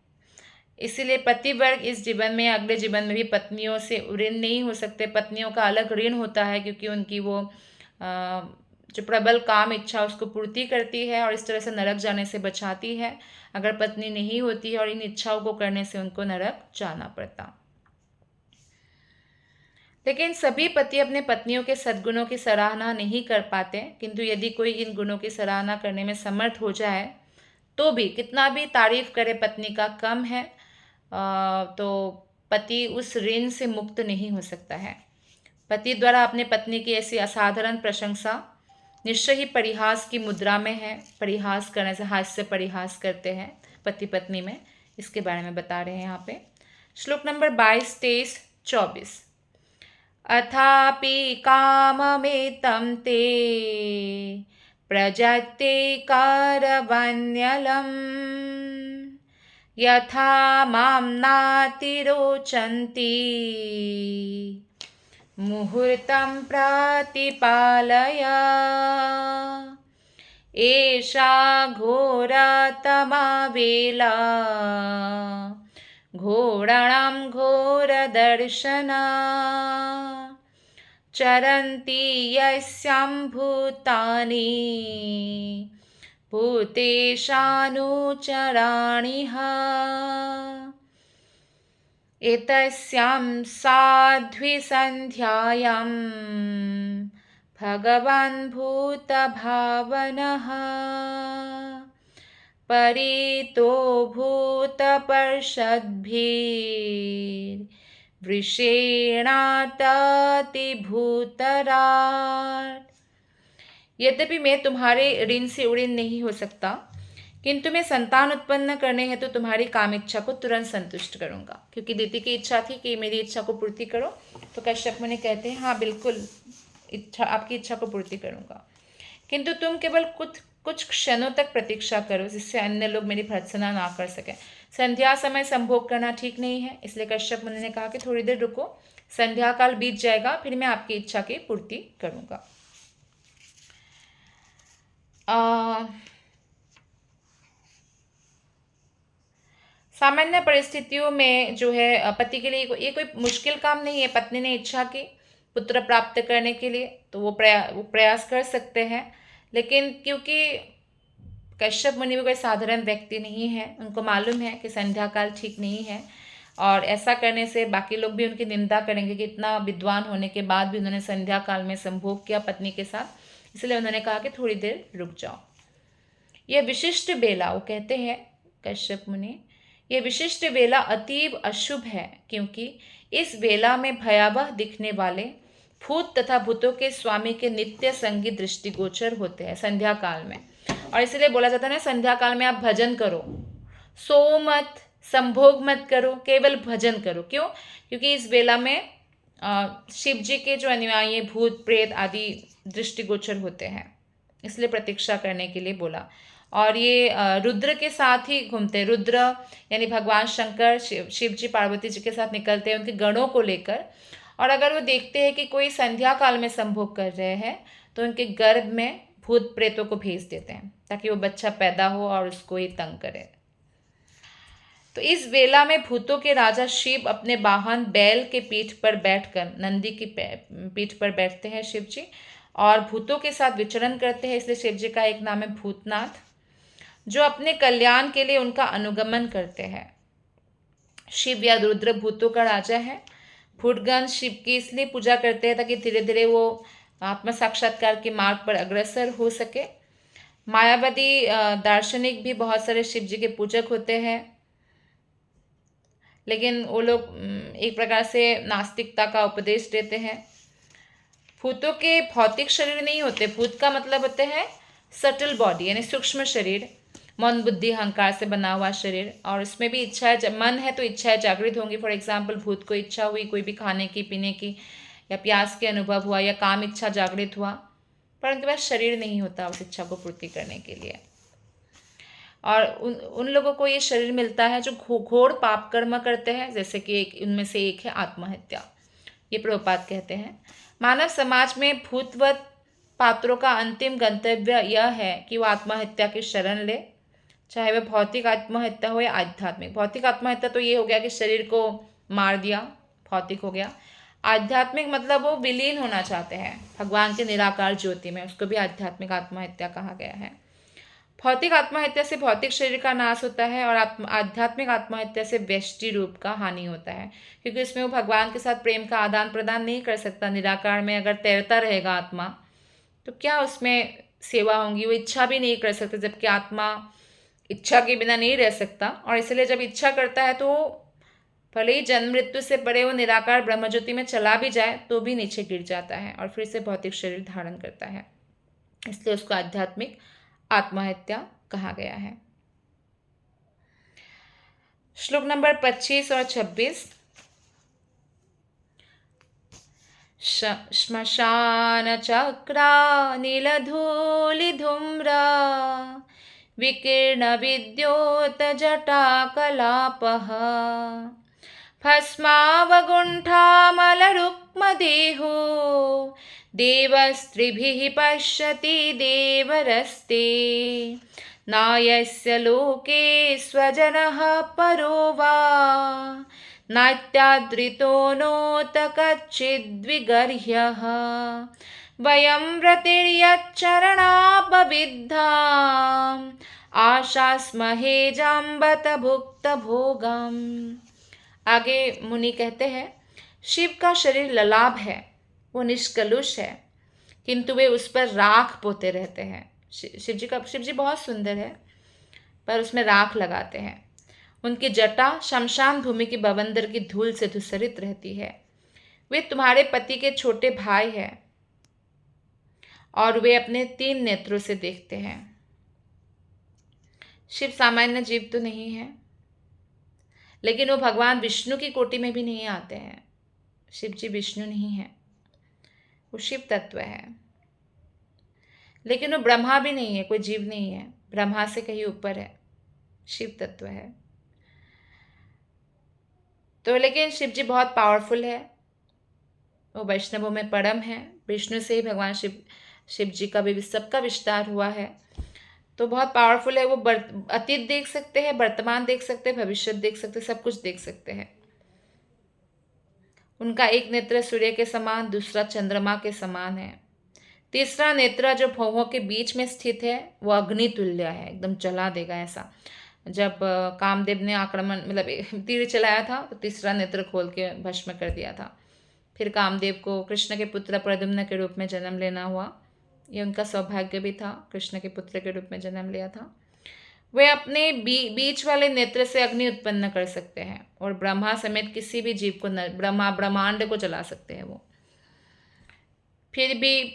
S1: इसीलिए पतिवर्ग इस जीवन में अगले जीवन में भी पत्नियों से ऋण नहीं हो सकते। पत्नियों का अलग ऋण होता है, क्योंकि उनकी वो जो प्रबल काम इच्छा उसको पूर्ति करती है और इस तरह से नरक जाने से बचाती है। अगर पत्नी नहीं होती है और इन इच्छाओं को करने से उनको नरक जाना पड़ता। लेकिन सभी पति अपने पत्नियों के सद्गुणों की सराहना नहीं कर पाते, किंतु यदि कोई इन गुणों की सराहना करने में समर्थ हो जाए तो भी कितना भी तारीफ करे पत्नी का कम है, तो पति उस ऋण से मुक्त नहीं हो सकता है। पति द्वारा अपने पत्नी की ऐसी असाधारण प्रशंसा निश्चय ही परिहास की मुद्रा में है। परिहास करने से, हास्य परिहास करते हैं पति पत्नी में, इसके बारे में बता रहे हैं यहाँ पे। श्लोक नंबर 22, 23, 24। अथापि काममेतं ते प्रजते कारवन्यलम् यथा मां नातिरोचन्ति मुहूर्तं प्रतिपालय। एषा घोरतमा वेला घोराणां घोरदर्शना चरन्ति यस्यां भूतानि भूतेशानुचराणिह। एतस्यां साध्विसन्ध्यायां भगवान् भूतभावनः परितो भूतपर्षद्भिर्वृषेणाततिभूतराट्। यद्यपि मैं तुम्हारे ऋण से उऋण नहीं हो सकता, किंतु मैं संतान उत्पन्न करने है तो तुम्हारी काम इच्छा को तुरंत संतुष्ट करूंगा। क्योंकि दीति की इच्छा थी कि मेरी इच्छा को पूर्ति करो, तो कश्यप मुनि कहते हैं हाँ बिल्कुल, इच्छा, आपकी इच्छा को पूर्ति करूंगा, किंतु तुम केवल कुछ कुछ क्षणों तक प्रतीक्षा करो, जिससे अन्य लोग मेरी भर्त्सना ना कर सकें। संध्या समय संभोग करना ठीक नहीं है, इसलिए कश्यप मुनि ने कहा कि थोड़ी देर रुको, संध्या काल बीत जाएगा, फिर मैं आपकी इच्छा की पूर्ति करूंगा। सामान्य परिस्थितियों में जो है पति के लिए ये कोई मुश्किल काम नहीं है। पत्नी ने इच्छा की पुत्र प्राप्त करने के लिए, तो वो प्रयास कर सकते हैं, लेकिन क्योंकि कश्यप मुनि भी कोई साधारण व्यक्ति नहीं है, उनको मालूम है कि संध्या काल ठीक नहीं है, और ऐसा करने से बाकी लोग भी उनकी निंदा करेंगे कि इतना विद्वान होने के बाद भी उन्होंने संध्या काल में संभोग किया पत्नी के साथ, इसलिए उन्होंने कहा कि थोड़ी देर रुक जाओ। यह विशिष्ट बेला, वो कहते हैं कश्यप मुनि, यह विशिष्ट बेला अतीब अशुभ है, क्योंकि इस बेला में भयावह दिखने वाले भूत तथा भूतों के स्वामी के नित्य संगी दृष्टिगोचर होते हैं संध्या काल में। और इसलिए बोला जाता है ना, संध्या काल में आप भजन करो, सो मत, संभोग मत करो, केवल भजन करो। क्यों? क्योंकि इस बेला में शिव जी के जो अनुयायी भूत प्रेत आदि दृष्टिगोचर होते हैं, इसलिए प्रतीक्षा करने के लिए बोला। और ये रुद्र के साथ ही घूमते हैं। रुद्र यानी भगवान शंकर शिव जी पार्वती जी के साथ निकलते हैं उनके गणों को लेकर, और अगर वो देखते हैं कि कोई संध्या काल में संभोग कर रहे हैं तो उनके गर्भ में भूत प्रेतों को भेज देते हैं ताकि वो बच्चा पैदा हो और उसको ही तंग करे। तो इस वेला में भूतों के राजा शिव अपने वाहन बैल के पीठ पर बैठकर, नंदी की पीठ पर बैठते हैं शिव जी, और भूतों के साथ विचरण करते हैं, इसलिए शिव जी का एक नाम है भूतनाथ, जो अपने कल्याण के लिए उनका अनुगमन करते हैं। शिव या रुद्र भूतों का राजा है। भूतगण शिव की इसलिए पूजा करते हैं ताकि धीरे धीरे वो आत्म साक्षात्कार के मार्ग पर अग्रसर हो सके। मायावादी दार्शनिक भी बहुत सारे शिव जी के पूजक होते हैं, लेकिन वो लोग एक प्रकार से नास्तिकता का उपदेश देते हैं। भूतों के भौतिक शरीर नहीं होते। भूत का मतलब होते हैं सटल बॉडी, यानी सूक्ष्म शरीर, मन बुद्धि अहंकार से बना हुआ शरीर, और इसमें भी इच्छाएं, जब मन है तो इच्छाएं जागृत होंगी। फॉर एग्जाम्पल, भूत को इच्छा हुई कोई भी खाने की, पीने की, या प्यास के अनुभव हुआ, या काम इच्छा जागृत हुआ, पर उनके पास शरीर नहीं होता उस इच्छा को पूर्ति करने के लिए। और उन लोगों को ये शरीर मिलता है जो घोर पाप कर्म करते हैं, जैसे कि उनमें से एक है आत्महत्या। ये प्रभुपाद कहते हैं मानव समाज में भूतवत पात्रों का अंतिम गंतव्य यह है कि वो आत्महत्या की शरण ले, चाहे वह भौतिक आत्महत्या हो या आध्यात्मिक। भौतिक आत्महत्या तो ये हो गया कि शरीर को मार दिया, भौतिक हो गया। आध्यात्मिक मतलब वो विलीन होना चाहते हैं भगवान के निराकार ज्योति में, उसको भी आध्यात्मिक आत्महत्या कहा गया है। भौतिक आत्महत्या से भौतिक शरीर का नाश होता है, और आध्यात्मिक आत्महत्या से व्यष्टि रूप का हानि होता है, क्योंकि इसमें वो भगवान के साथ प्रेम का आदान प्रदान नहीं कर सकता। निराकार में अगर तैरता रहेगा आत्मा, तो क्या उसमें सेवा होंगी? वो इच्छा भी नहीं कर सकता, जबकि आत्मा इच्छा के बिना नहीं रह सकता। और इसलिए जब इच्छा करता है तो भले ही जन्म मृत्यु से परे वो निराकार ब्रह्मज्योति में चला भी जाए तो भी नीचे गिर जाता है और फिर से भौतिक शरीर धारण करता है, इसलिए उसको आध्यात्मिक आत्महत्या कहा गया है। श्लोक नंबर 25 और 26। श्मशान चक्रा नीलधूलिधूम्रा विकीर्ण विद्योत जटाकलापः भस्मावगुण्ठामलरुक्मदेहो देवस्त्रिभिः पश्यति देवरस्ते नायस्य लोके स्वजनः परो वा नात्यादृतो नोत कच्चिद्विगर्ह्यः वयं व्रतिर्यच्चरणापविद्धाम् आशास्महे जाम्बत भुक्त भोगम। आगे मुनि कहते हैं, शिव का शरीर ललाभ है, वो निष्कलुष है, किंतु वे उस पर राख पोते रहते हैं। शिव जी बहुत सुंदर है, पर उसमें राख लगाते हैं। उनकी जटा शमशान भूमि की बवंदर की धूल से धूसरित रहती है। वे तुम्हारे पति के छोटे भाई हैं और वे अपने 3 नेत्रों से देखते हैं। शिव सामान्य जीव तो नहीं है, लेकिन वो भगवान विष्णु की कोटि में भी नहीं आते हैं। शिव जी विष्णु नहीं है, वो शिव तत्व है। लेकिन वो ब्रह्मा भी नहीं है, कोई जीव नहीं है, ब्रह्मा से कहीं ऊपर है, शिव तत्व है। तो लेकिन शिव जी बहुत पावरफुल है, वो वैष्णवों में परम है। विष्णु से ही भगवान शिव जी का भी सबका विस्तार हुआ है, तो बहुत पावरफुल है। वो अतीत देख सकते हैं, वर्तमान देख सकते हैं, भविष्य देख सकते हैं, सब कुछ देख सकते हैं। उनका एक नेत्र सूर्य के समान, दूसरा चंद्रमा के समान है। तीसरा नेत्र जो भौहों के बीच में स्थित है वो अग्नि तुल्य है, एकदम जला देगा ऐसा। जब कामदेव ने आक्रमण मतलब तीर चलाया था तो तीसरा नेत्र खोल के भस्म कर दिया था। फिर कामदेव को कृष्ण के पुत्र प्रद्युम्न के रूप में जन्म लेना हुआ। ये उनका सौभाग्य भी था, कृष्ण के पुत्र के रूप में जन्म लिया था। वे अपने बीच वाले नेत्र से अग्नि उत्पन्न कर सकते हैं और ब्रह्मा समेत किसी भी जीव को ब्रह्मांड को जला सकते हैं वो। फिर भी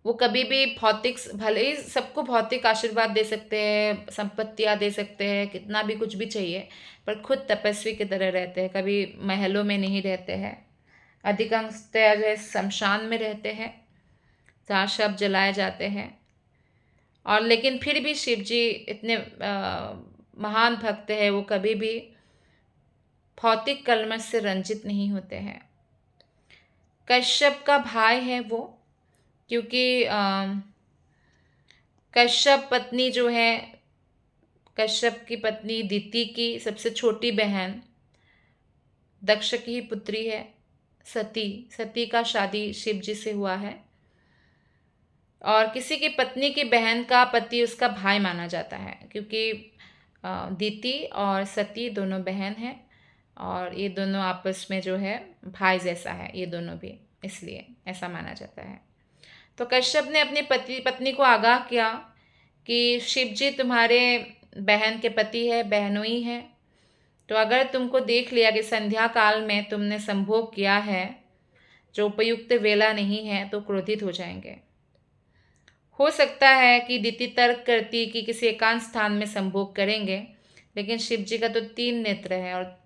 S1: वो कभी भी भौतिक, भले ही सबको भौतिक आशीर्वाद दे सकते हैं, संपत्तियाँ दे सकते हैं, कितना भी कुछ भी चाहिए, पर खुद तपस्वी की तरह रहते हैं। कभी महलों में नहीं रहते हैं, अधिकांशतः जो है शमशान में रहते हैं जहाँ शव जलाए जाते हैं। और लेकिन फिर भी शिव जी इतने महान भक्त है, वो कभी भी भौतिक कलमश से रंजित नहीं होते हैं। कश्यप का भाई है वो, क्योंकि कश्यप पत्नी जो है, कश्यप की पत्नी दिति की सबसे छोटी बहन दक्ष की ही पुत्री है सती का शादी शिव जी से हुआ है। और किसी की पत्नी की बहन का पति उसका भाई माना जाता है, क्योंकि दिति और सती दोनों बहन हैं और ये दोनों आपस में जो है भाई जैसा है, ये दोनों भी, इसलिए ऐसा माना जाता है। तो कश्यप ने अपनी पत्नी को आगाह किया कि शिव जी तुम्हारे बहन के पति है, बहनोई है, तो अगर तुमको देख लिया कि संध्या काल में तुमने संभोग किया है जो उपयुक्त वेला नहीं है, तो क्रोधित हो जाएंगे। हो सकता है कि दिति तर्क करती कि किसी एकांत स्थान में संभोग करेंगे, लेकिन शिव जी का तो 3 नेत्र है और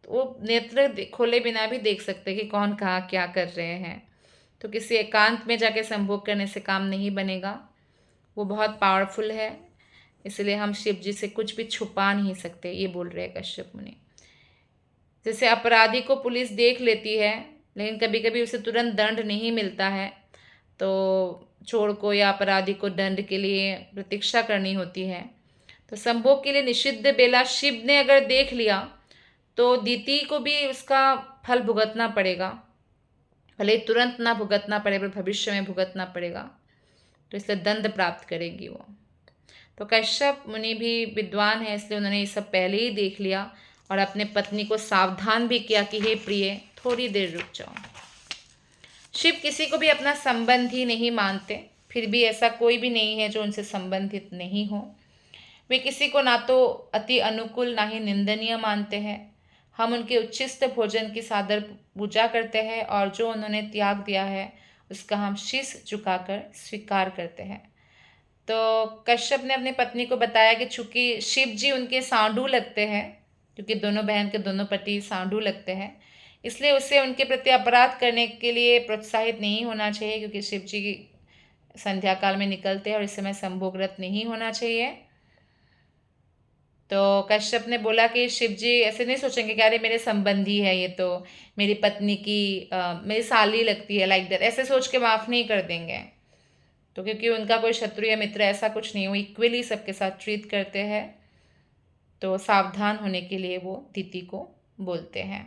S1: वो नेत्र खोले बिना भी देख सकते कि कौन कहाँ क्या कर रहे हैं। तो किसी एकांत में जाके संभोग करने से काम नहीं बनेगा, वो बहुत पावरफुल है, इसलिए हम शिव जी से कुछ भी छुपा नहीं सकते, ये बोल रहे हैं कश्यप मुनि। जैसे अपराधी को पुलिस देख लेती है, लेकिन कभी कभी उसे तुरंत दंड नहीं मिलता है, तो चोर को या अपराधी को दंड के लिए प्रतीक्षा करनी होती है। तो संभोग के लिए निषिद्ध बेला शिव ने अगर देख लिया तो दिति को भी उसका फल भुगतना पड़ेगा, भले तुरंत ना भुगतना पड़े पर भविष्य में भुगतना पड़ेगा, तो इसलिए दंड प्राप्त करेगी वो। तो कश्यप मुनि भी विद्वान है, इसलिए उन्होंने ये सब पहले ही देख लिया और अपने पत्नी को सावधान भी किया कि हे प्रिय, थोड़ी देर रुक जाओ। शिव किसी को भी अपना संबंधी नहीं मानते, फिर भी ऐसा कोई भी नहीं है जो उनसे संबंधित नहीं हो। वे किसी को ना तो अति अनुकूल ना ही निंदनीय मानते हैं। हम उनके उच्छिष्ट भोजन की सादर पूजा करते हैं और जो उन्होंने त्याग दिया है उसका हम शीश झुकाकर स्वीकार करते हैं। तो कश्यप ने अपनी पत्नी को बताया कि चूंकि शिव जी उनके सांडू लगते हैं, क्योंकि दोनों बहन के दोनों पति सांडू लगते हैं, इसलिए उसे उनके प्रति अपराध करने के लिए प्रोत्साहित नहीं होना चाहिए, क्योंकि शिव जी संध्या काल में निकलते हैं और इस समय संभोगरत नहीं होना चाहिए। तो कश्यप ने बोला कि शिव जी ऐसे नहीं सोचेंगे कि अरे मेरे संबंधी है, ये तो मेरी पत्नी की मेरी साली लगती है, लाइक दैट, ऐसे सोच के माफ़ नहीं कर देंगे। तो क्योंकि उनका कोई शत्रु या मित्र ऐसा कुछ नहीं, वो इक्वली सबके साथ ट्रीट करते हैं, तो सावधान होने के लिए वो दिति को बोलते हैं।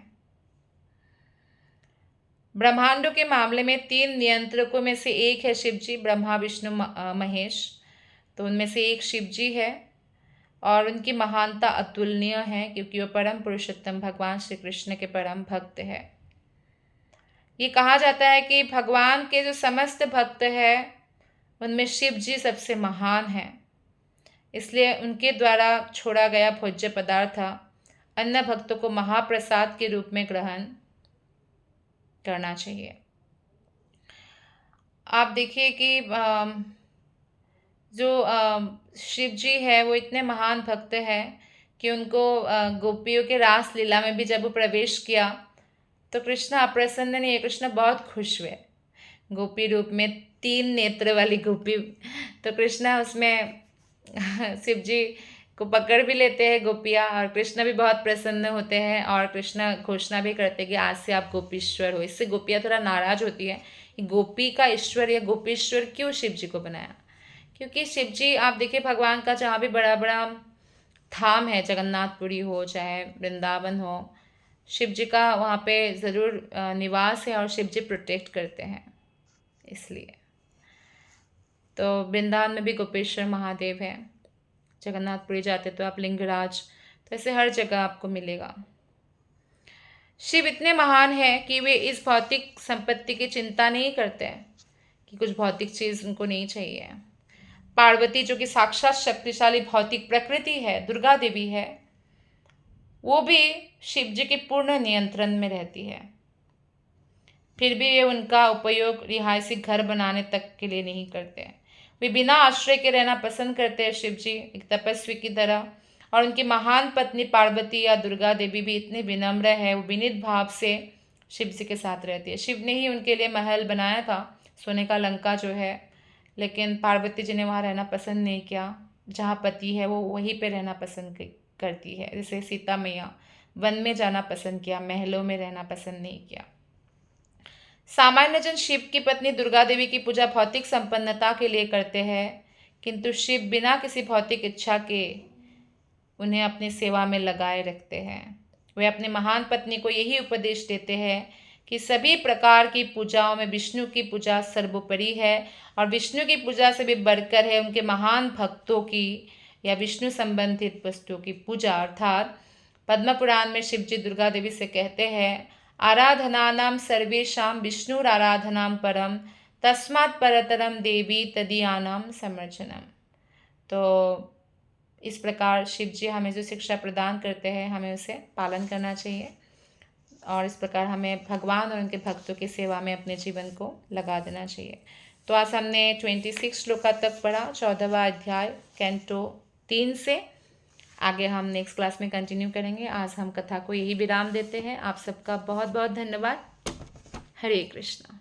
S1: ब्रह्मांडों के मामले में 3 नियंत्रकों में से एक है शिव जी, ब्रह्मा विष्णु महेश। तो उनमें से एक शिव जी है और उनकी महानता अतुलनीय है, क्योंकि वो परम पुरुषोत्तम भगवान श्री कृष्ण के परम भक्त है। ये कहा जाता है कि भगवान के जो समस्त भक्त हैं उनमें शिव जी सबसे महान हैं, इसलिए उनके द्वारा छोड़ा गया भोज्य पदार्थ अन्य भक्तों को महाप्रसाद के रूप में ग्रहण करना चाहिए। आप देखिए कि जो शिव जी है वो इतने महान भक्त हैं कि उनको गोपियों के रास लीला में भी जब वो प्रवेश किया तो कृष्ण अप्रसन्न नहीं है, कृष्ण बहुत खुश हुए। गोपी रूप में 3 नेत्र वाली गोपी, तो कृष्ण उसमें शिव जी को पकड़ भी लेते हैं गोपियाँ, और कृष्ण भी बहुत प्रसन्न होते हैं और कृष्ण घोषणा भी करते हैं कि आज से आप गोपीश्वर हो। इससे गोपियाँ थोड़ा नाराज होती है कि गोपी का ईश्वर या गोपीश्वर क्यों शिव जी को बनाया। क्योंकि शिव जी, आप देखिए, भगवान का जहाँ भी बड़ा बड़ा धाम है, जगन्नाथपुरी हो चाहे वृंदावन हो, शिव जी का वहाँ पे ज़रूर निवास है और शिव जी प्रोटेक्ट करते हैं। इसलिए तो वृंदावन में भी गोपेश्वर महादेव है, जगन्नाथपुरी जाते तो आप लिंगराज, तो ऐसे हर जगह आपको मिलेगा। शिव इतने महान हैं कि वे इस भौतिक संपत्ति की चिंता नहीं करते हैं कि कुछ भौतिक चीज़ उनको नहीं चाहिए। पार्वती जो कि साक्षात शक्तिशाली भौतिक प्रकृति है, दुर्गा देवी है, वो भी शिव जी के पूर्ण नियंत्रण में रहती है। फिर भी वे उनका उपयोग रिहायशी घर बनाने तक के लिए नहीं करते हैं। वे बिना आश्रय के रहना पसंद करते हैं शिव जी, एक तपस्वी की तरह। और उनकी महान पत्नी पार्वती या दुर्गा देवी भी इतनी विनम्र है, वो विनीत भाव से शिव जी के साथ रहती है। शिव ने ही उनके लिए महल बनाया था, सोने का लंका जो है, लेकिन पार्वती जी ने वहाँ रहना पसंद नहीं किया। जहाँ पति है वो वहीं पे रहना पसंद करती है। जैसे सीता मैया वन में जाना पसंद किया, महलों में रहना पसंद नहीं किया। सामान्य जन शिव की पत्नी दुर्गा देवी की पूजा भौतिक संपन्नता के लिए करते हैं, किंतु शिव बिना किसी भौतिक इच्छा के उन्हें अपनी सेवा में लगाए रखते हैं। वे अपनी महान पत्नी को यही उपदेश देते हैं कि सभी प्रकार की पूजाओं में विष्णु की पूजा सर्वोपरि है, और विष्णु की पूजा से भी बढ़कर है उनके महान भक्तों की या विष्णु संबंधित वस्तुओं की पूजा। अर्थात पद्म पुराण में शिव जी दुर्गा देवी से कहते हैं, आराधनानां सर्वेषां विष्णुराराधनां परम तस्मात् परतरम देवी तदीयानां समर्चनम। तो इस प्रकार शिव जी हमें जो शिक्षा प्रदान करते हैं, हमें उसे पालन करना चाहिए, और इस प्रकार हमें भगवान और उनके भक्तों की सेवा में अपने जीवन को लगा देना चाहिए। तो आज हमने 26 श्लोका तक पढ़ा, 14वां अध्याय कैंटो 3 से। आगे हम नेक्स्ट क्लास में कंटिन्यू करेंगे। आज हम कथा को यही विराम देते हैं। आप सबका बहुत बहुत धन्यवाद। हरे कृष्णा।